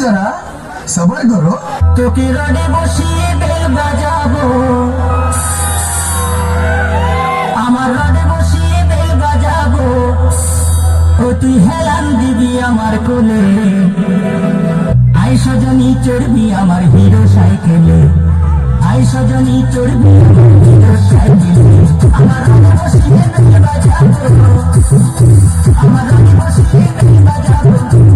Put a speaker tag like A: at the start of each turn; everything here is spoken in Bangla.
A: जरा सबर करो।
B: তোকে রডে বসিয়ে বেল বাজাবো, আমার রডে বসিয়ে বেল বাজাবো, ও তুই হেলান দিবি আমার কোলে। আই সজনী চড়বি আমার হিরো সাইকেলে, আই সজনী চড়বি আমার হিরো সাইকেলে। আমার রডে বসিয়ে বেল বাজাবো, আমার রডে বসিয়ে বেল বাজাবো।